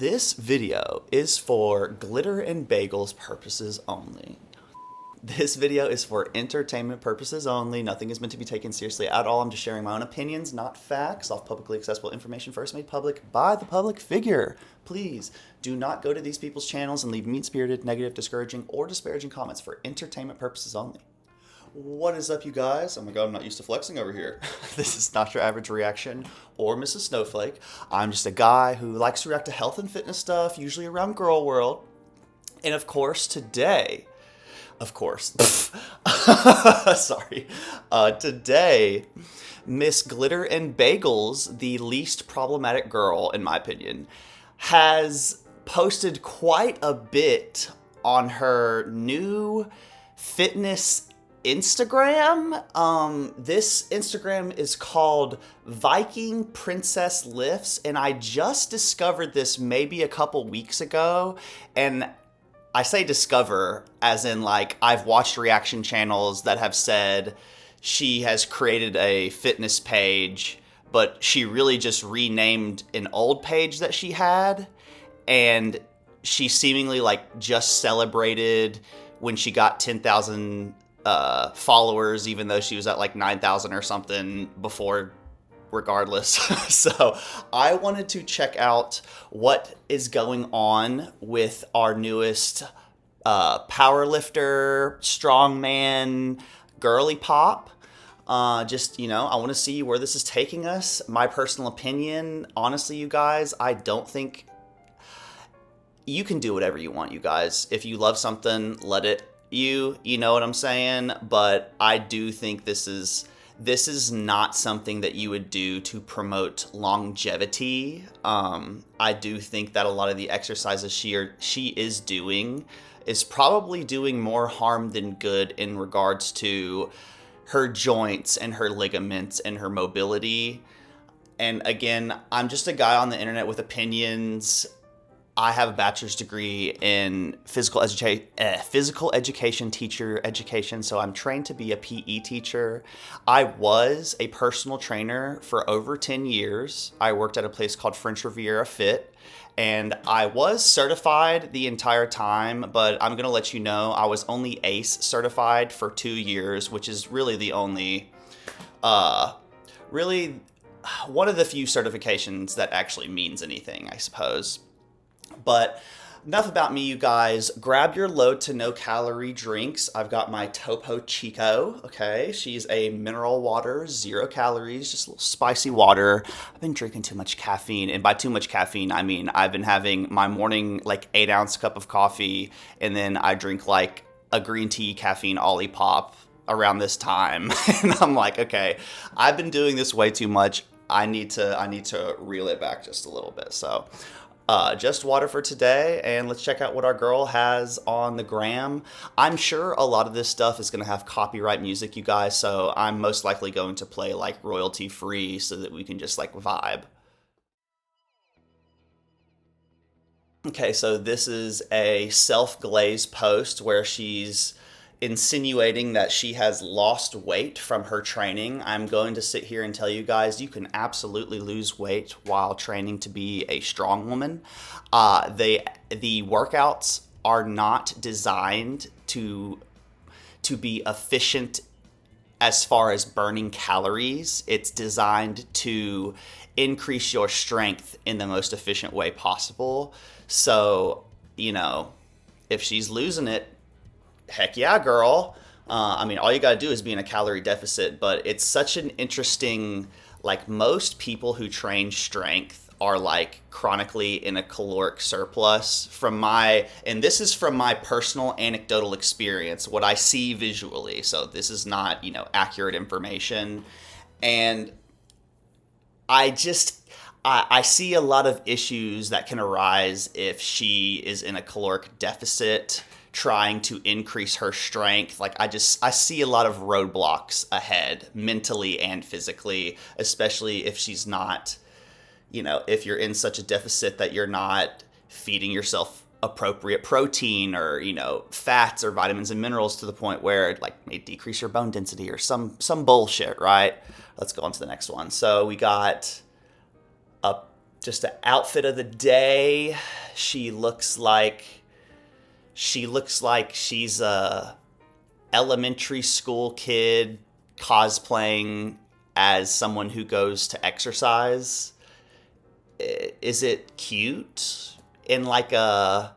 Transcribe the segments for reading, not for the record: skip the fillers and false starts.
This video is for glitter and bagels purposes only. This video is for entertainment purposes only. Nothing is meant to be taken seriously at all. I'm just sharing my own opinions, not facts, off publicly accessible information first made public by the public figure. Please do not go to these people's channels and leave mean-spirited, negative, discouraging, or disparaging comments for entertainment purposes only. What is up, you guys? Oh my god, I'm not used to flexing over here. This is not your average reaction or Mrs. Snowflake. I'm just a guy who likes to react to health and fitness stuff, usually around girl world. And of course, today, sorry. Today, Miss Glitter and Bagels, the least problematic girl, in my opinion, has posted quite a bit on her new fitness Instagram. This Instagram is called Viking Princess Lifts, and I just discovered this maybe a couple weeks ago, and I say discover as in like I've watched reaction channels that have said she has created a fitness page, but she really just renamed an old page that she had, and she seemingly like just celebrated when she got 10,000 followers, even though she was at like 9,000 or something before, regardless. So I wanted to check out what is going on with our newest powerlifter, strongman, girly pop. I want to see where this is taking us. My personal opinion, honestly, you guys, I don't think you can do whatever you want, you guys. If you love something, let it you know what I'm saying? But I do think this is not something that you would do to promote longevity. I do think that a lot of the exercises she is doing is probably doing more harm than good in regards to her joints and her ligaments and her mobility. And again, I'm just a guy on the internet with opinions. I have a bachelor's degree in physical education, teacher education, so I'm trained to be a PE teacher. I was a personal trainer for over 10 years. I worked at a place called French Riviera Fit, and I was certified the entire time, but I'm going to let you know I was only ACE certified for 2 years, which is really the only, really one of the few certifications that actually means anything, I suppose. But enough about me, you guys. Grab your low to no calorie drinks. I've got my Topo Chico, okay? She's a mineral water, 0 calories, just a little spicy water. I've been drinking too much caffeine, and by too much caffeine, I mean I've been having my morning, 8-ounce cup of coffee, and then I drink, a green tea caffeine Olipop around this time. And I'm like, okay, I've been doing this way too much. I need to reel it back just a little bit, so... just water for today, and let's check out what our girl has on the gram. I'm sure a lot of this stuff is going to have copyright music, you guys, so I'm most likely going to play royalty free so that we can just vibe. Okay, so this is a self-glazed post where she's insinuating that she has lost weight from her training. I'm going to sit here and tell you guys you can absolutely lose weight while training to be a strong woman. The workouts are not designed to be efficient as far as burning calories. It's designed to increase your strength in the most efficient way possible. So, if she's losing it, heck yeah, girl. All you gotta do is be in a calorie deficit, but it's such an interesting, most people who train strength are chronically in a caloric surplus and this is from my personal anecdotal experience, what I see visually. So this is not, accurate information. And I see a lot of issues that can arise if she is in a caloric deficit trying to increase her strength. I see a lot of roadblocks ahead, mentally and physically, especially if she's not, if you're in such a deficit that you're not feeding yourself appropriate protein or, fats or vitamins and minerals to the point where it may decrease your bone density or some bullshit, right? Let's go on to the next one. So we got a Just an outfit of the day. She looks like she's a elementary school kid cosplaying as someone who goes to exercise. Is it cute in like a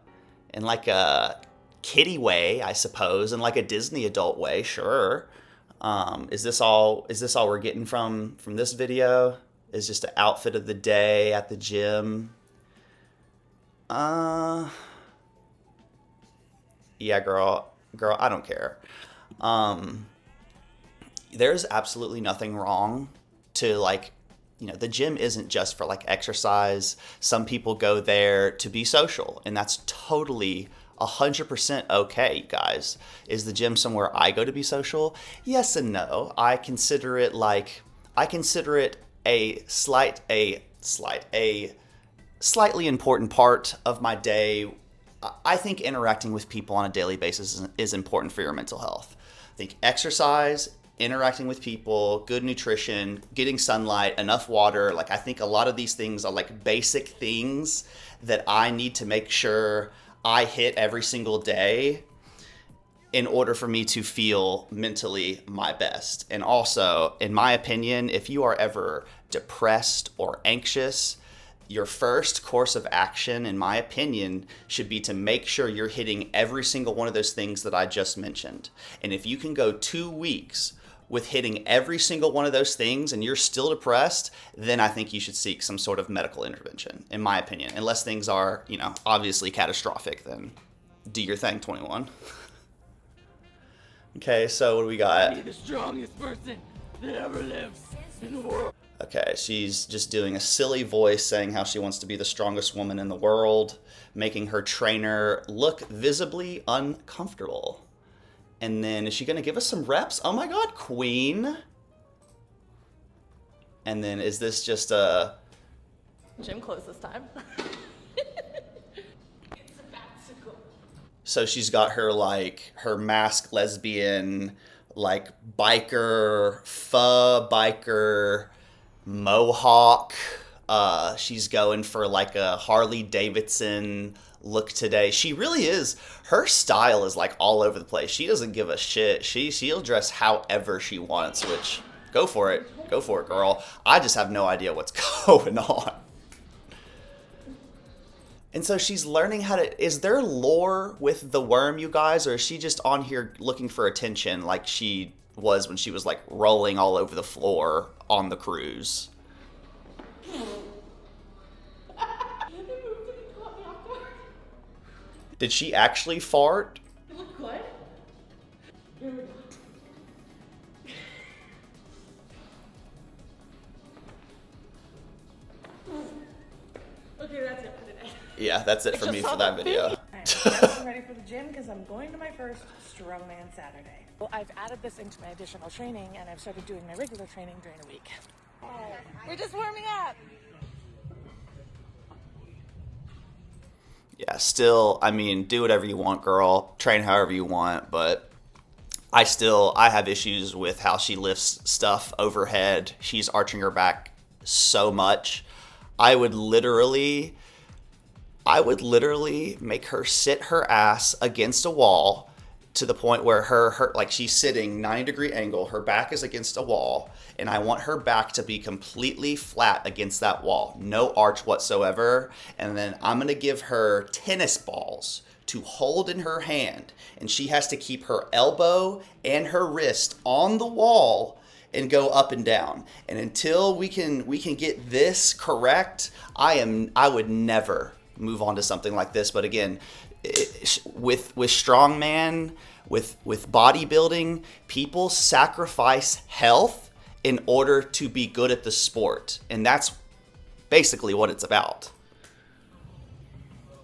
kiddie way, I suppose, in like a Disney adult way? Sure. Is this all we're getting from this video? Is just an outfit of the day at the gym? Yeah, girl, I don't care. There's absolutely nothing wrong to the gym isn't just for like exercise. Some people go there to be social, and that's totally 100% okay, you guys. Is the gym somewhere I go to be social? Yes and no. I consider it a slightly important part of my day. I think interacting with people on a daily basis is important for your mental health. I think exercise, interacting with people, good nutrition, getting sunlight, enough water, I think a lot of these things are like basic things that I need to make sure I hit every single day in order for me to feel mentally my best. And also, in my opinion, if you are ever depressed or anxious, your first course of action, in my opinion, should be to make sure you're hitting every single one of those things that I just mentioned. And if you can go 2 weeks with hitting every single one of those things and you're still depressed, then I think you should seek some sort of medical intervention, in my opinion. Unless things are, obviously catastrophic, then do your thing, 21. Okay, so what do we got? Be the strongest person that ever lives in the world. Okay, she's just doing a silly voice saying how she wants to be the strongest woman in the world, making her trainer look visibly uncomfortable. And then is she going to give us some reps? Oh my god, queen. And then is this just a... Gym closed this time. It's a bicycle. So she's got her masked lesbian, biker, pho biker, mohawk. She's going for a Harley Davidson look today. She really is. Her style is all over the place. She doesn't give a shit. She'll dress however she wants, which go for it, girl. I just have no idea what's going on. And so she's learning how to... Is there lore with the worm, you guys, or is she just on here looking for attention like she was when she was rolling all over the floor on the cruise? Did she actually fart? It looked good. Here we go. Okay, that's it for today. Yeah, that's it for me for that video. Alright, guys, I'm ready for the gym because I'm going to my first strongman Saturday. Well, I've added this into my additional training and I've started doing my regular training during the week. We're just warming up. Yeah, still, do whatever you want, girl. Train however you want, but I have issues with how she lifts stuff overhead. She's arching her back so much. I would literally make her sit her ass against a wall to the point where her she's sitting 90-degree angle, her back is against a wall, and I want her back to be completely flat against that wall, no arch whatsoever. And then I'm gonna give her tennis balls to hold in her hand, and she has to keep her elbow and her wrist on the wall and go up and down. And until we can get this correct, I would never move on to something like this. But again, with strongman, with bodybuilding, people sacrifice health in order to be good at the sport, and that's basically what it's about.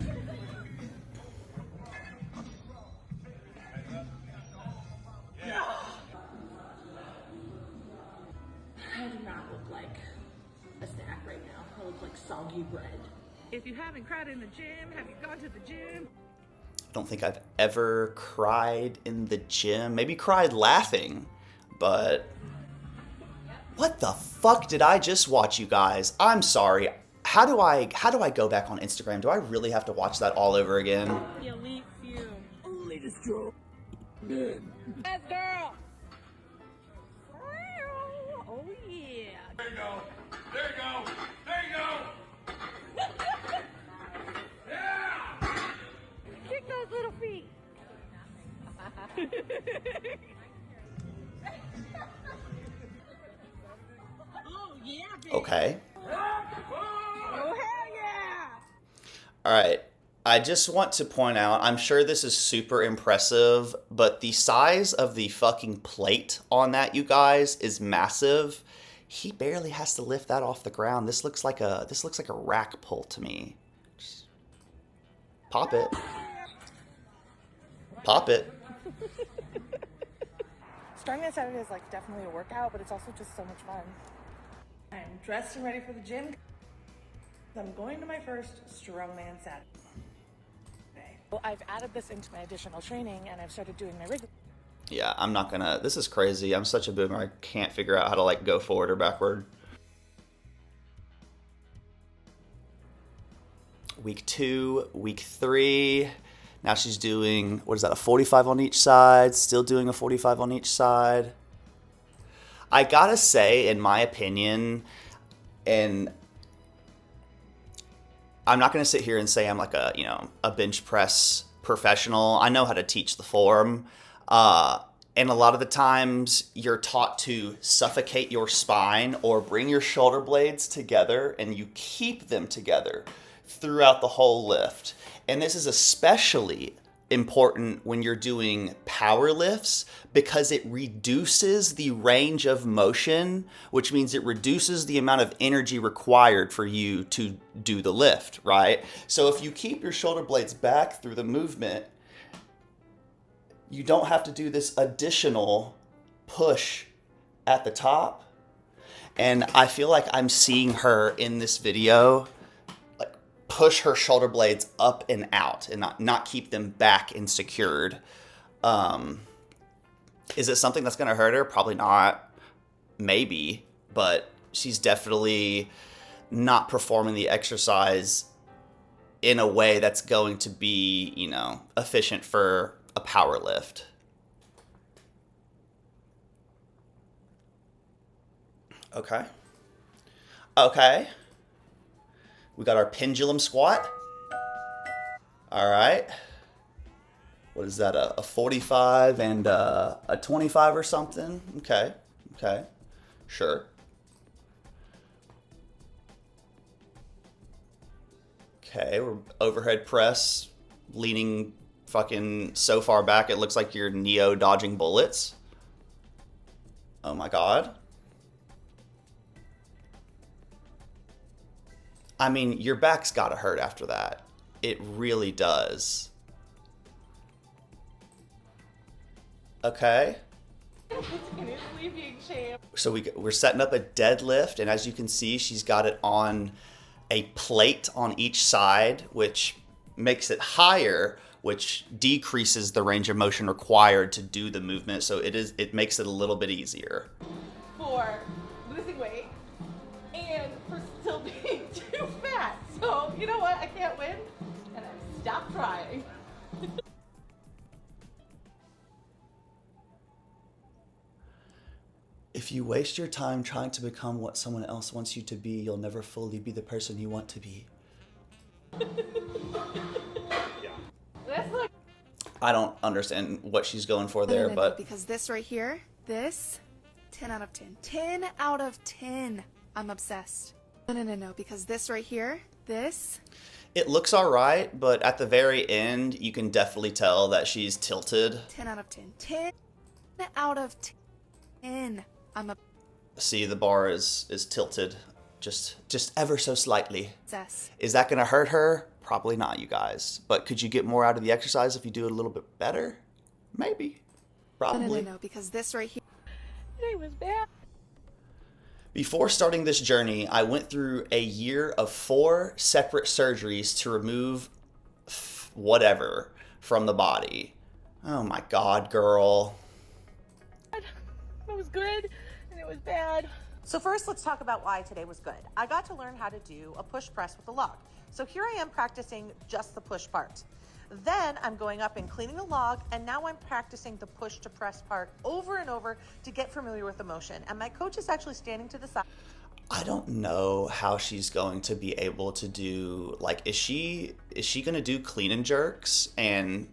I do not look like a snack right now. I look like soggy bread. If you haven't cried in the gym, have you gone to the gym? I don't think I've ever cried in the gym. Maybe cried laughing, but what the fuck did I just watch, you guys? I'm sorry. how do I go back on Instagram? Do I really have to watch that all over again? The elite few only destroy men. Yes, girl. Oh yeah. There you go. There you go. There you go. Yeah! Kick those little feet. Oh yeah, baby. Okay. Oh hell yeah. All right. I just want to point out, I'm sure this is super impressive, but the size of the fucking plate on that, you guys, is massive. He barely has to lift that off the ground. This looks like a rack pull to me. Just pop it. Pop it. Strongman Saturday is like definitely a workout, but it's also just so much fun. I am dressed and ready for the gym. I'm going to my first Strongman Saturday. Well, I've added this into my additional training and I've started doing my regular. Yeah, I'm not gonna. This is crazy. I'm such a boomer. I can't figure out how to like go forward or backward. Week 2, week 3. Now she's doing, what is that, a 45 on each side? Still doing a 45 on each side. I gotta say, in my opinion, and I'm not gonna sit here and say I'm like a, you know, a bench press professional. I know how to teach the form. And a lot of the times you're taught to suffocate your spine or bring your shoulder blades together and you keep them together throughout the whole lift. And this is especially important when you're doing power lifts because it reduces the range of motion, which means it reduces the amount of energy required for you to do the lift, right? So if you keep your shoulder blades back through the movement, you don't have to do this additional push at the top. And I feel like I'm seeing her in this video like push her shoulder blades up and out and not keep them back and secured. Is it something that's going to hurt her? Probably not. Maybe. But she's definitely not performing the exercise in a way that's going to be, you know, efficient for a power lift. Okay. Okay. We got our pendulum squat. All right. What is that? A 45 and a 25 or something? Okay. Okay. Sure. Okay. We're overhead press, leaning fucking so far back it looks like you're Neo dodging bullets. Oh my god. I mean, your back's gotta hurt after that. It really does. Okay. So we're setting up a deadlift, and as you can see, she's got it on a plate on each side, which makes it higher, which decreases the range of motion required to do the movement. So it makes it a little bit easier. For losing weight and for still being too fat. So, you know what? I can't win. And I stopped trying. If you waste your time trying to become what someone else wants you to be, you'll never fully be the person you want to be. That's like I don't understand what she's going for there, No, but because this right here, this, 10 out of 10. 10 out of 10. I'm obsessed. No, because this right here, this. it looks all right, but at the very end, you can definitely tell that she's tilted. 10 out of 10. 10 out of 10. I'm See, the bar is tilted just ever so slightly. obsessed. Is that going to hurt her? Probably not, you guys. But could you get more out of the exercise if you do it a little bit better? Maybe. Probably. No, because this right here. it was bad. Before starting this journey, I went through a year of 4 separate surgeries to remove whatever from the body. Oh my God, girl. It was good and it was bad. So first, let's talk about why today was good. I got to learn how to do a push press with a log. So here I am practicing just the push part. Then I'm going up and cleaning the log, and now I'm practicing the push to press part over and over to get familiar with the motion. And my coach is actually standing to the side. I don't know how she's going to be able to do, like, is she going to do clean and jerks and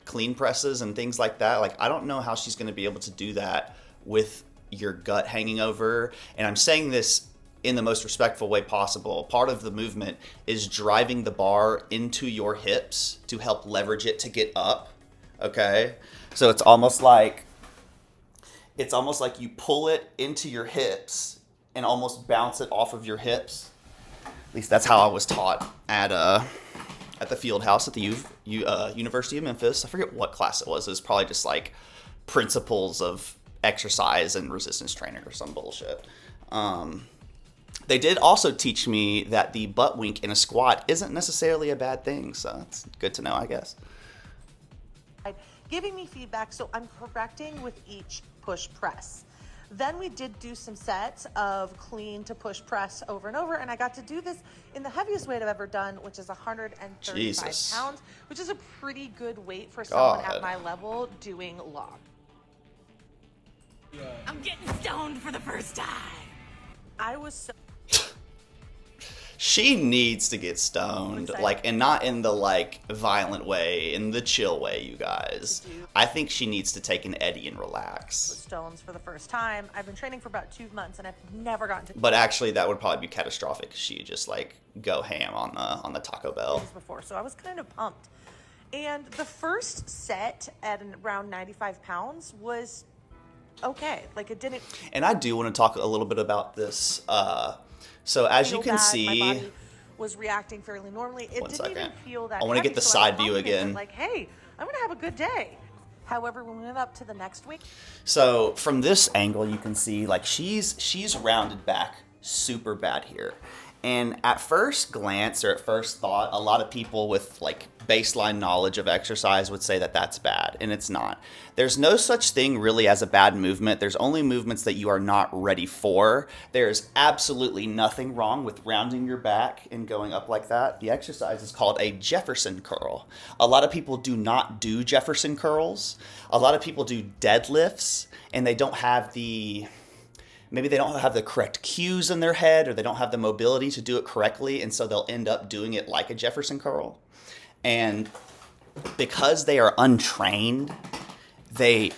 clean presses and things like that? Like, I don't know how she's going to be able to do that with your gut hanging over. And I'm saying this in the most respectful way possible. Part of the movement is driving the bar into your hips to help leverage it to get up. Okay? So it's almost like you pull it into your hips and almost bounce it off of your hips. At least that's how I was taught at the field house at the University of Memphis. I forget what class it was. It was probably just like principles of exercise and resistance training or some bullshit. They did also teach me that the butt wink in a squat isn't necessarily a bad thing, so it's good to know, I guess. Giving me feedback, so I'm correcting with each push press. Then we did do some sets of clean to push press over and over, and I got to do this in the heaviest weight I've ever done, which is 135 Jesus. pounds, which is a pretty good weight for someone God. at my level doing log. I'm getting stoned for the first time. I was so She needs to get stoned, like, and not in the like violent way, in the chill way, you guys. I think she needs to take an Eddie and relax. stones for the first time. I've been training for about 2 months, and I've never gotten to But actually, that would probably be catastrophic. She'd just like go ham on the Taco Bell. this before, so I was kind of pumped. And the first set at around 95 pounds was okay. Like, it didn't And I do want to talk a little bit about this. So as you feel can bad. see, My body was reacting fairly normally. It One didn't even second. feel that I wanna heavy, get the so I was side view confident that, again. like, hey, I'm gonna have a good day. However, when we went up to the next week, so from this angle, you can see like she's rounded back super bad here. And at first glance or at first thought, a lot of people with like baseline knowledge of exercise would say that that's bad, and it's not. There's no such thing really as a bad movement. There's only movements that you are not ready for. There's absolutely nothing wrong with rounding your back and going up like that. The exercise is called a Jefferson curl. A lot of people do not do Jefferson curls. A lot of people do deadlifts, and they don't have maybe they don't have the correct cues in their head, or they don't have the mobility to do it correctly, and so they'll end up doing it like a Jefferson curl. And because they are untrained, they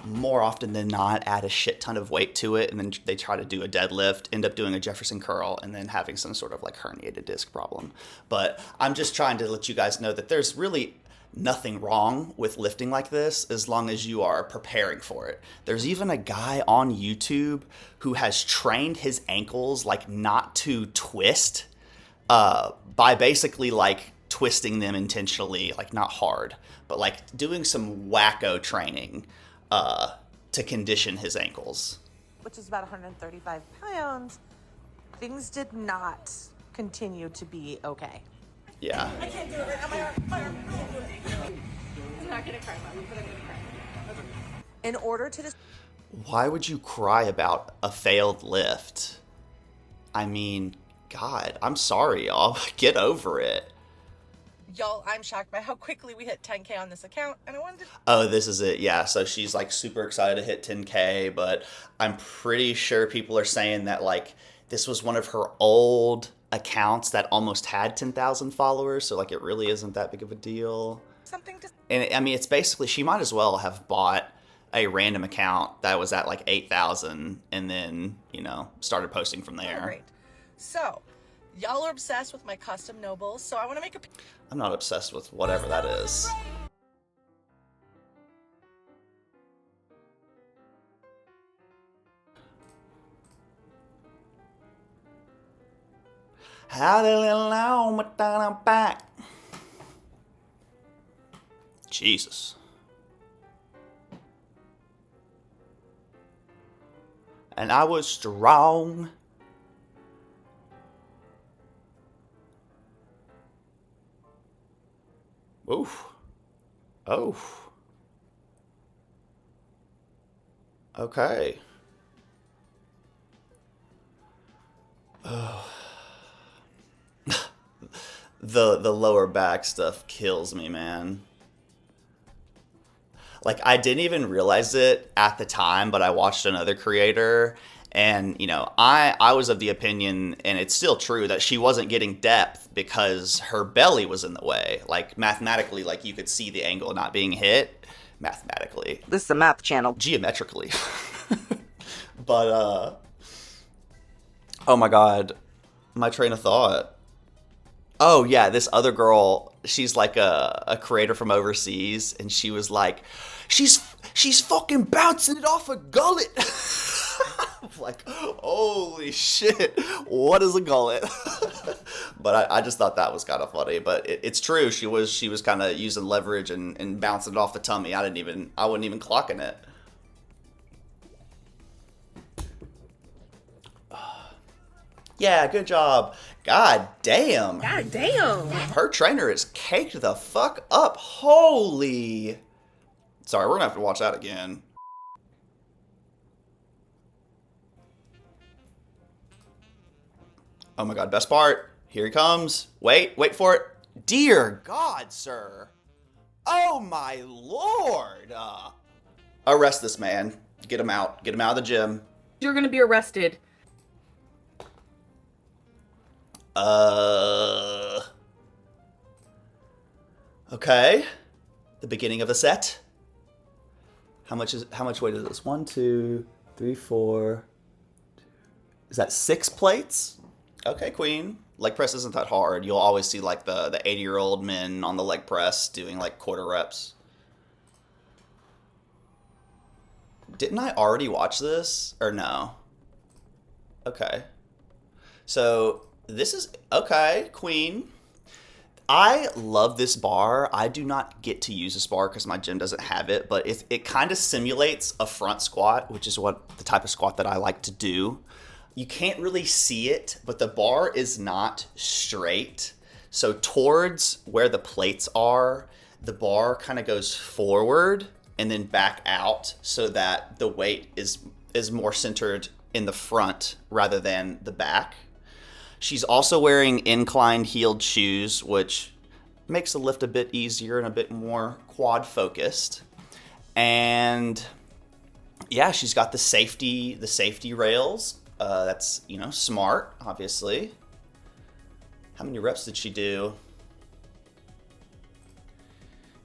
more often than not add a shit ton of weight to it, and then they try to do a deadlift, end up doing a Jefferson curl, and then having some sort of like herniated disc problem. But I'm just trying to let you guys know that there's really nothing wrong with lifting like this as long as you are preparing for it. There's even a guy on YouTube who has trained his ankles like not to twist by basically like twisting them intentionally, like not hard, but like doing some wacko training to condition his ankles. which is about 135 pounds, things did not continue to be okay. Yeah. I can't do it right now. My arm. I can't do it. I'm not gonna cry about it, but I'm gonna cry. Okay. In order to Why would you cry about a failed lift? I mean, God, I'm sorry, y'all. Get over it. y'all, I'm shocked by how quickly we hit 10K on this account, and I wanted to Oh, this is it. Yeah, so she's like super excited to hit 10K, but I'm pretty sure people are saying that like this was one of her old accounts that almost had 10,000 followers, so like it really isn't that big of a deal. something to And I mean, it's basically, she might as well have bought a random account that was at like 8,000 and then, you know, started posting from there. celebrate. So, y'all are obsessed with my custom nobles, so I want to make a I'm not obsessed with whatever that is. How the little long but down I'm back. Jesus. And I was strong. Oof. Oh. Okay. The lower back stuff kills me, man. Like, I didn't even realize it at the time, but I watched another creator, and I was of the opinion, and it's still true, that she wasn't getting depth because her belly was in the way. Like, mathematically, like, you could see the angle not being hit mathematically. This is a math channel. Geometrically. But oh my god, my train of thought. Oh yeah, this other girl, she's like a creator from overseas, and she was like, she's fucking bouncing it off a gullet. I'm like, holy shit, what is a gullet? But I just thought that was kind of funny. But it's true, she was kind of using leverage and bouncing it off the tummy. I wasn't even clocking it. Yeah, good job. God damn. God damn. Her trainer is caked the fuck up. Holy. Sorry, we're gonna have to watch that again. Oh my god, best part. Here he comes. Wait for it. Dear God, sir. Oh my lord. Arrest this man. Get him out. Get him out of the gym. You're gonna be arrested. Okay. The beginning of the set. How much weight is this? 1, 2, 3, 4. Is that 6 plates? Okay, queen. Leg press isn't that hard. You'll always see like the 80-year-old men on the leg press doing like quarter reps. Didn't I already watch this? Or no? Okay. So this is, okay, queen. I love this bar. I do not get to use this bar because my gym doesn't have it, but it kind of simulates a front squat, which is what the type of squat that I like to do. You can't really see it, but the bar is not straight. So towards where the plates are, the bar kind of goes forward and then back out so that the weight is more centered in the front rather than the back. She's also wearing inclined heeled shoes, which makes the lift a bit easier and a bit more quad focused. And yeah, she's got the safety rails. That's, smart, obviously. How many reps did she do?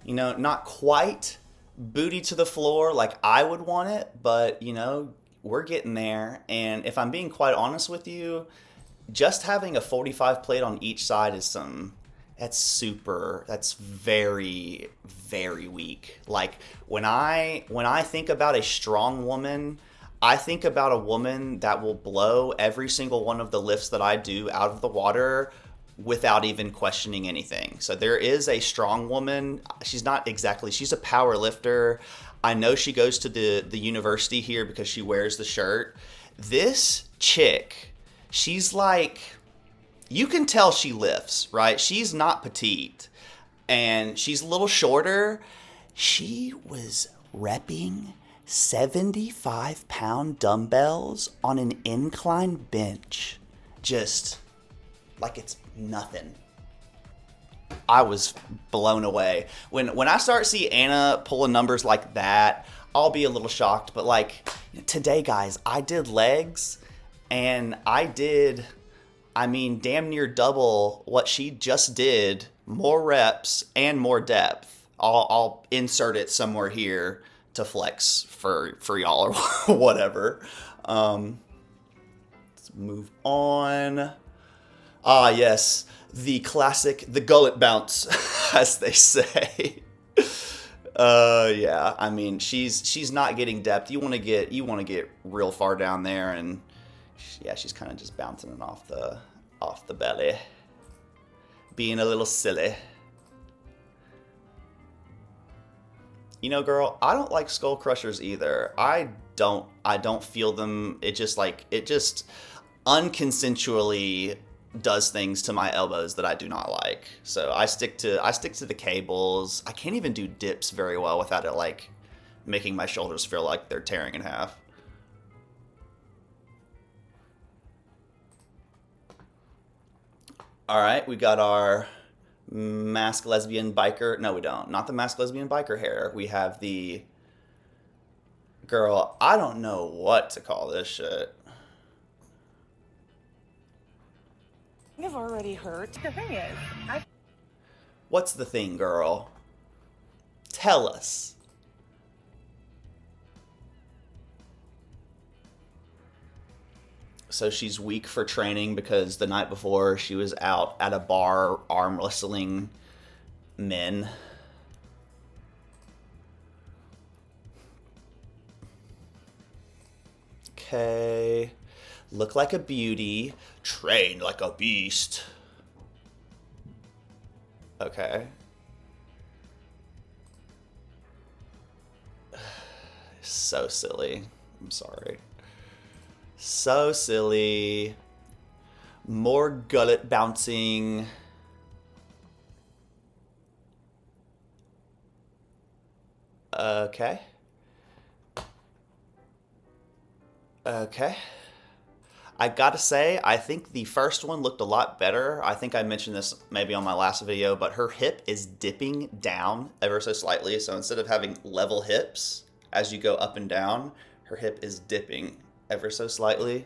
Not quite booty to the floor like I would want it, but, we're getting there. And if I'm being quite honest with you, just having a 45 plate on each side is that's very, very weak. Like, when I think about a strong woman, I think about a woman that will blow every single one of the lifts that I do out of the water without even questioning anything. So there is a strong woman. She's a power lifter. I know she goes to the university here because she wears the shirt. This chick, she's like, you can tell she lifts, right? She's not petite, and she's a little shorter. She was repping 75-pound dumbbells on an incline bench, just like it's nothing. I was blown away. When I start see Anna pulling numbers like that, I'll be a little shocked. But like today, guys, I did legs, and I did, damn near double what she just did, more reps and more depth. I'll insert it somewhere here to flex for y'all or whatever. Let's move on. Ah, yes, the classic, the gullet bounce, as they say. Yeah, she's not getting depth. You want to get real far down there, and yeah, she's kind of just bouncing it off the belly, being a little silly. Girl, I don't like skull crushers either. I don't feel them. It just unconsensually does things to my elbows that I do not like. So I stick to the cables. I can't even do dips very well without it like making my shoulders feel like they're tearing in half. All right, we got our masked lesbian biker. No, we don't. Not the masked lesbian biker hair. We have the girl. I don't know what to call this shit. I've already heard. The thing is, What's the thing, girl? Tell us. So she's weak for training because the night before she was out at a bar arm wrestling men. Okay. Look like a beauty. Train like a beast. Okay. So silly. I'm sorry. So silly. More gullet bouncing. Okay. Okay. I gotta say, I think the first one looked a lot better. I think I mentioned this maybe on my last video, but her hip is dipping down ever so slightly. So instead of having level hips as you go up and down, her hip is dipping ever so slightly.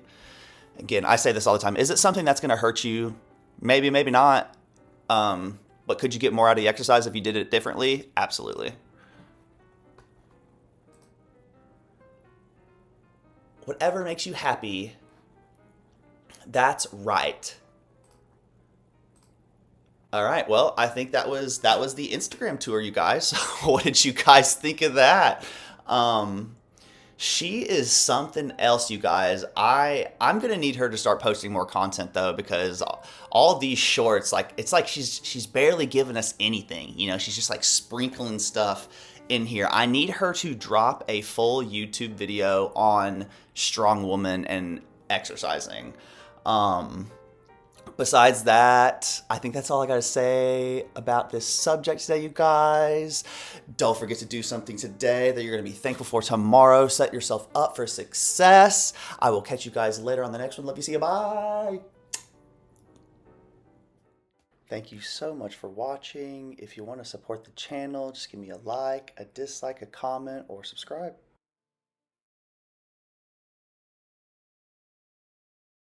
Again, I say this all the time. Is it something that's going to hurt you? Maybe, maybe not. But could you get more out of the exercise if you did it differently? Absolutely. Whatever makes you happy, that's right. All right. Well, I think that was the Instagram tour, you guys. What did you guys think of that? She is something else, you guys. I'm gonna need her to start posting more content though, because all these shorts, like it's like she's barely giving us anything. You know, she's just like sprinkling stuff in here. I need her to drop a full YouTube video on strong woman and exercising. Besides that, I think that's all I gotta say about this subject today, you guys. Don't forget to do something today that you're gonna be thankful for tomorrow. Set yourself up for success. I will catch you guys later on the next one. Love you, see you, bye. Thank you so much for watching. If you want to support the channel, just give me a like, a dislike, a comment, or subscribe.